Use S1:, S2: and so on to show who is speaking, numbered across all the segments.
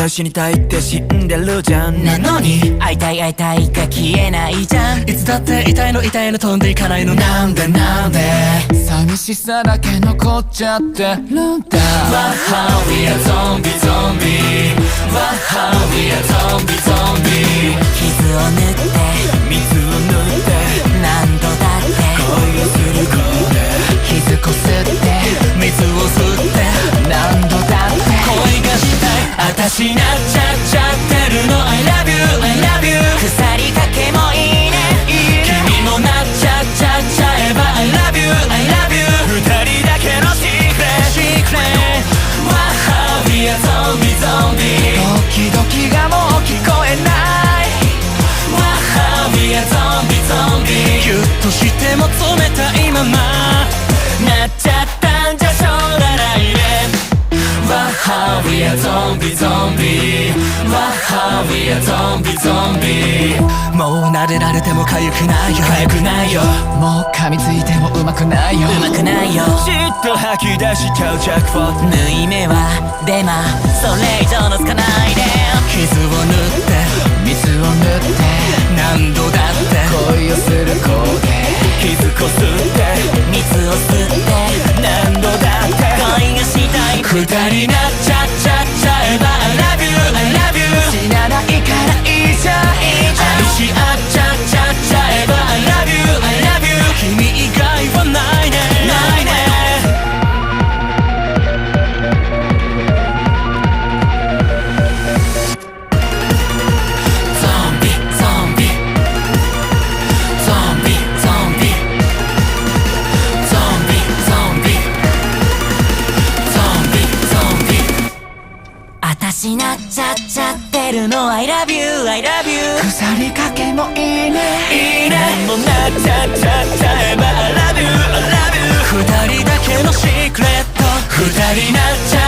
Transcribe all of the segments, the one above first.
S1: たい死にたいって死んでるじゃん。なのに
S2: 会いたい会いたいが消えないじゃん。
S1: いつだって痛いの痛いの飛んでいかないの。なんでなんで
S3: 寂しさだけ残っちゃってるんだ。
S1: Wow, we are zombie zombie. Wow, we are zombie zombie.
S2: 傷を塗って
S1: 水を塗って
S2: 何度だって
S1: 恋をすることで
S3: 傷こすって
S1: 水を吸って
S3: 何度だって
S1: 恋がしたい。私なっちゃってるの。 I love you I love you.
S2: 腐りかけもいいね
S1: 君もなっちゃえば I love you I love you. 二人だけのシークレット Wow, we are zombie zombie.
S3: ドキドキがもう聞こえない。
S1: Wow, we are zombie zombie. ギュッとしても冷たいままなっちゃったんじゃしょうがないね。 Wow, we are zombie zombie. Wow, we are zombie zombie. もう撫でられても痒くないよ痒くないよ。
S3: もう噛みついてもうまくないよ。
S2: うまくないよ。
S1: じっと吐き出しちゃうジャックポット。
S2: 縫い目はデマそれ以上のつかないで。
S1: 傷を塗って
S3: 水を塗って
S1: 何度だって
S3: 恋をする子で
S1: 傷こすって
S2: 水を吸って
S1: 何度だって
S2: 恋がしたい。
S1: 二人なっちゃえば I love you I love you.
S3: 死なないからいいじゃんいいじゃん。
S1: 愛し合っちゃえば I love you I love you. 君以外はないねないね。ゾンビゾンビゾンビゾンビゾンビゾンビゾンビゾンビ。
S2: 私なっちゃってるの I love you I love you.
S3: 腐りかけもいいね
S1: いいね。もうなっちゃえば I love you I love you. 二人だけのシークレット。二人なっちゃ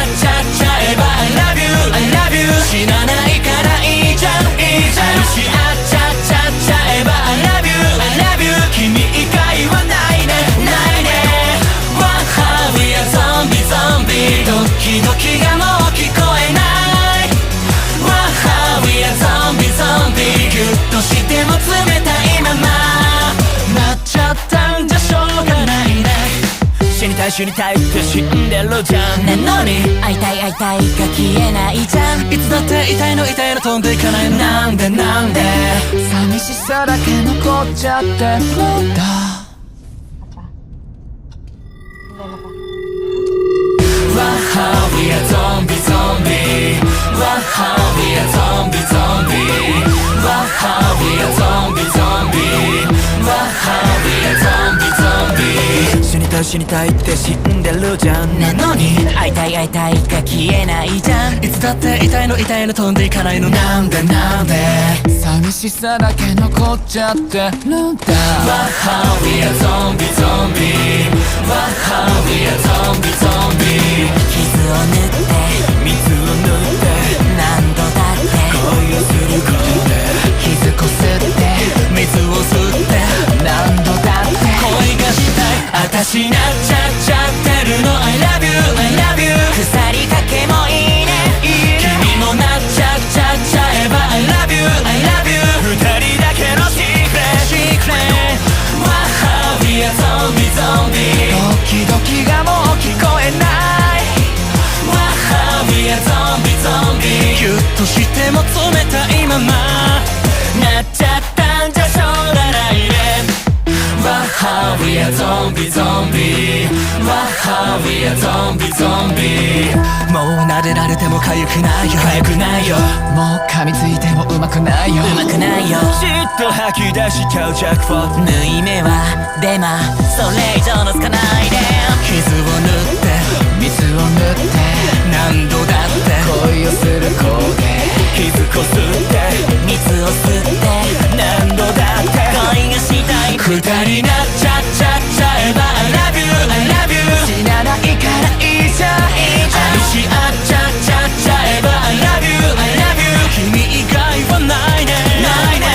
S1: えば I love you I love you. 死なないからいいじゃんいいじゃん。愛し合っちゃえば I love you I love you. 君以外はないねないね。 Wow, we are zombie zombie. ドキドキがもう聞こえない。 Wow, we are zombie zombie. ギュッとしても冷たいままなっちゃったんじゃしょうがないね。死にたい死にたいって死んでるじゃん。
S2: なのに会いたい会いたいが消えないじゃん。
S1: いつだって痛いの痛いの飛んでいかないの。なんでなんで
S3: 寂しさだけ残っちゃってるんだ。
S1: Wow, we are zombie zombie. Wow, we are zombie zombie. Wow, we are zombie zombie. Wow, we are zombie zombie. 死にたい死にたいって死んでるじゃん。
S2: なのに会いたい会いたいが消えないじゃん。
S1: いつだって痛いの痛いの飛んでいかないの。なんでなんで
S3: 寂しさだけ残っちゃってるんだ。
S1: Wow, we are zombie zombie. Wow, we are zombie zombie.
S2: 傷を塗って
S1: 水を塗って
S2: 何度だって
S1: 恋をすることで
S3: 傷こすって
S1: 水を吸って
S3: 何度だって
S1: 恋がしたい。私なっちゃってるの。 I love you I love you.
S2: 腐りかけもいいね
S1: 君もなっちゃえば I love you I love you. 二人だけのシークレット Wow, we are zombie zombie.
S3: ドキドキがもう聞こえない。
S1: Wow, we are zombie zombie. ギュッとしても冷たいままなっちゃったんじゃしょうがないね。 Wow, we are zombie zombie. Wow, we are zombie zombie. もう撫でられても痒くないよ痒くないよ。
S3: もう噛みついてもうまくないよ。
S2: うまくないよ。
S1: じっと吐き出しちゃうジャックポット。
S2: 縫い目はデマそれ以上のつかないで。
S1: 傷を塗って
S3: 水を塗って
S1: 何度だって
S3: 恋をする子で
S1: 傷こすって
S2: 水を吸って
S1: 何度だって
S2: 恋がしたい。
S1: 二人なっちゃえば I love you I love you.
S3: 死なないからいいじゃんいいじゃん。
S1: 愛し合っちゃえば I love you I love you. 君以外はないねないね。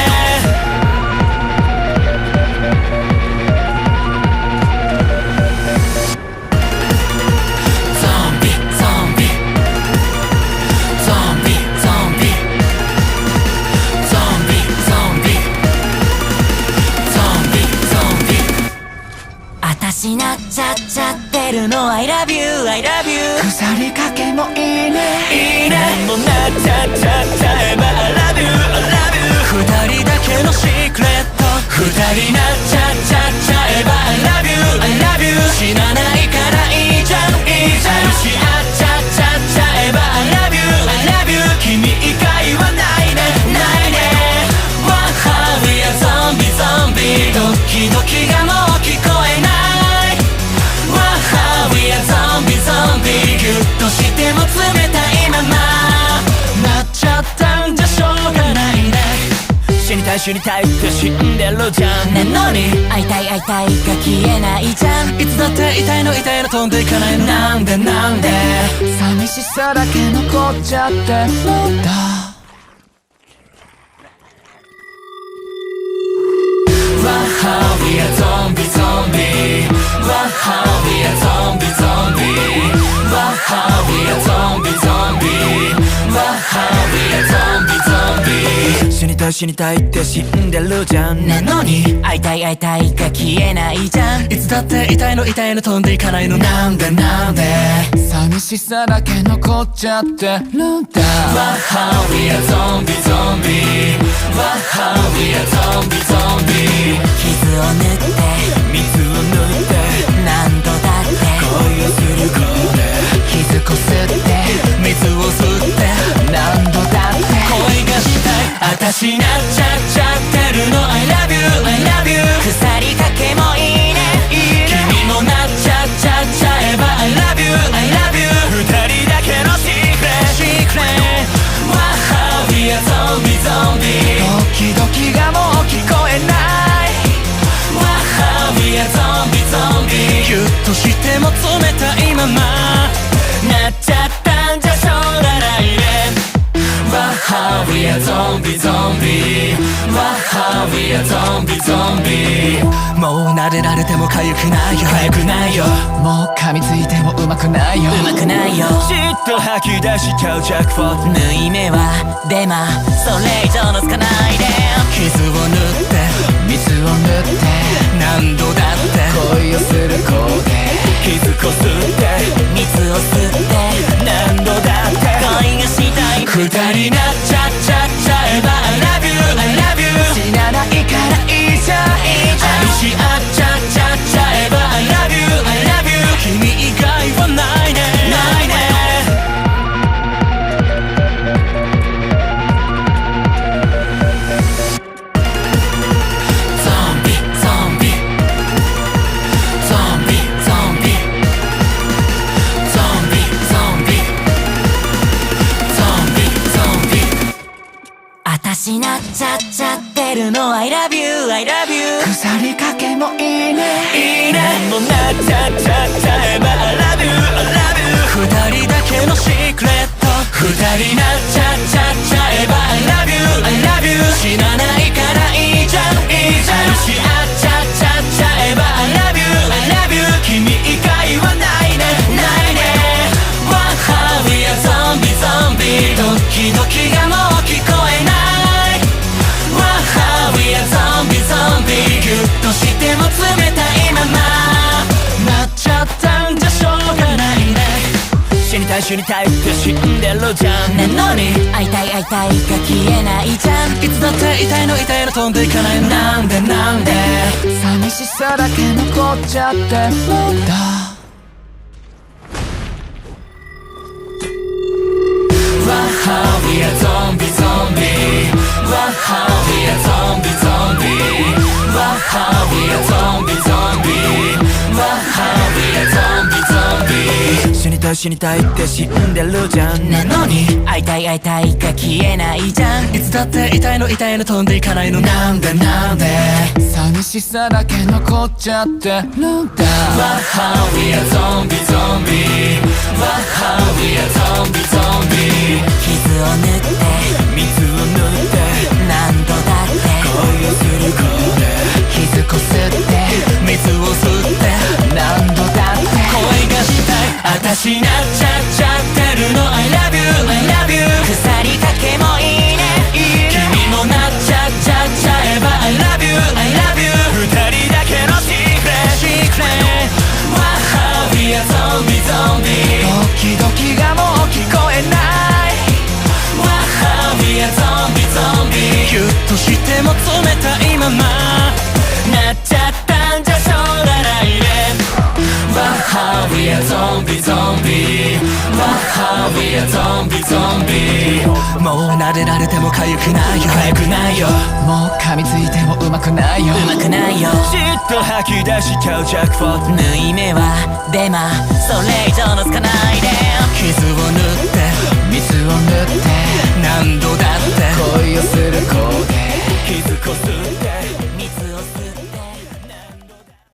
S1: ゾンビゾンビゾンビゾ
S3: もいいね
S1: いいねもうなっちゃっちゃっちゃえば I love you I love you 二人だけのシークレット二人なっちゃっちゃっちゃえば I love you I love you 死なないからいいじゃんいいじゃんしあっちゃっちゃっちゃえば I love you I love you 君以外はないねないね Wow we are zombie zombie ドキドキがもう聞こえない Wow we are zombie zombie ギュッとしても冷たいままなっちゃったんじゃしょうがないね死にたい死にたいって死んでるじゃんなのに
S2: 会いたい会いたいが消えないじゃん
S1: いつだって痛いの痛いの飛んでいかないのなんでなんで
S3: 寂しさだけ残っちゃってるんだ
S1: Wow we are zombie zombie Wow we are zombie zombie Wow we are zombie zombie Wow we are zombie zombie 死にたい死にたいって死んでるじゃんなのに
S2: 会いたい会いたいが消えないじゃん
S1: いつだって痛いの痛いの飛んでいかないのなんでなんで
S3: 寂しさだけ残っちゃってるんだ
S1: Wow we are zombie zombie Wow we are zombie zombie
S2: 傷を塗って
S1: 水を塗って
S2: 何度だって
S1: 恋をするこ
S3: 傷こすって
S1: 水を吸って
S3: 何度だって
S1: 恋がしたい私なっちゃっちゃってるの I love you I love you
S2: 腐りかけもいいねいいね
S1: 君もなっちゃっちゃっちゃえば I love you I love you 二人だけのシークレットシークレット Wow we are zombie zombie
S3: ドキドキがもう聞こえない
S1: Wow we are zombie zombie ギュッとしても冷たいままなっちゃったんじゃしょうがないね Wow we are zombie zombie Wow we are zombie zombie もう撫でられても痒くないよ痒くないよ
S3: もう噛みついてもうまくないよ
S2: うまくないよ
S1: じっと吐き出しちゃうジャックポット
S2: 縫い目はデマそれ以上のつかないで
S1: 傷を塗って
S3: 水を塗って
S1: 何度だって
S3: 恋をする子で
S1: 傷こすって
S2: 水を吸って
S1: 何度だって
S2: 恋がしたい
S1: 二人なっちゃっちゃっちゃえば I love you I love you
S3: 死なないからいいじゃんいいじゃん
S1: 愛し合っちゃっちゃっちゃえば I love you I love you 君以外はないねないねゾンビゾンビゾンビゾンビゾンビゾンビゾンビゾンビ
S2: 私なっちゃっちゃってるの I love you I love you
S3: 腐りかけもいいね
S1: いいねもうなっちゃっちゃっちゃえば I love you I love you 二人だけのシークレット二人なっちゃっちゃっちゃえば I love you I love you 死なないからいいじゃんいいじゃんしあっちゃっちゃっちゃえば I love you I love you 君以外はないねないね Wow we are zombie zombie ドキドキがもう聞こえない Wow we are zombie zombie ギュッとしても冷たいままなっちゃったんじゃしょうがないね死にたい死にたいって死んでるじゃんなのに
S2: 会いたい会いたいが消えないじゃん
S1: いつだって痛いの痛いの飛んでいかないなんでなんで
S3: 寂しさだけ残っちゃってるんだ
S1: Wow we are zombie zombie Wow we are zombie zombie Wow we are zombie zombie Wow we are zombie zombie 死にたい死にたいって死んでるじゃん
S2: なのに会いたい会いたいが消えないじゃん
S1: いつだって痛いの痛いの飛んでいかないのなんでなんで
S3: 寂しさだけ残っちゃってるんだ
S1: Wow we are zombie zombie Wow we are zombie zombie
S2: 傷を塗って
S1: 水を塗って
S2: 何度だって
S1: 恋をする子で
S3: 傷こすって
S1: 水を吸って
S3: 何度だって
S1: 恋がしたい私なっちゃっちゃってるの I love you I love you
S2: 腐りかけもいいねいいね
S1: 君もなっちゃっちゃっちゃえば I love you I love you 二人だけのシークレットシークレット Wow we are zombie zombie
S3: ドキドキがもう
S1: としても冷たいままなっちゃったんじゃしょうがないね。わはwe are zombie zombie わはwe are zombie zombie もう撫でられても痒くないよ痒くないよ
S3: もう噛みついてもうまくないよ
S2: うまくないよ
S1: じっと吐き出しちゃうジャックポット
S2: 縫い目はデマそれ以上のつかないで
S1: 傷を塗って
S3: 水を塗って
S1: 何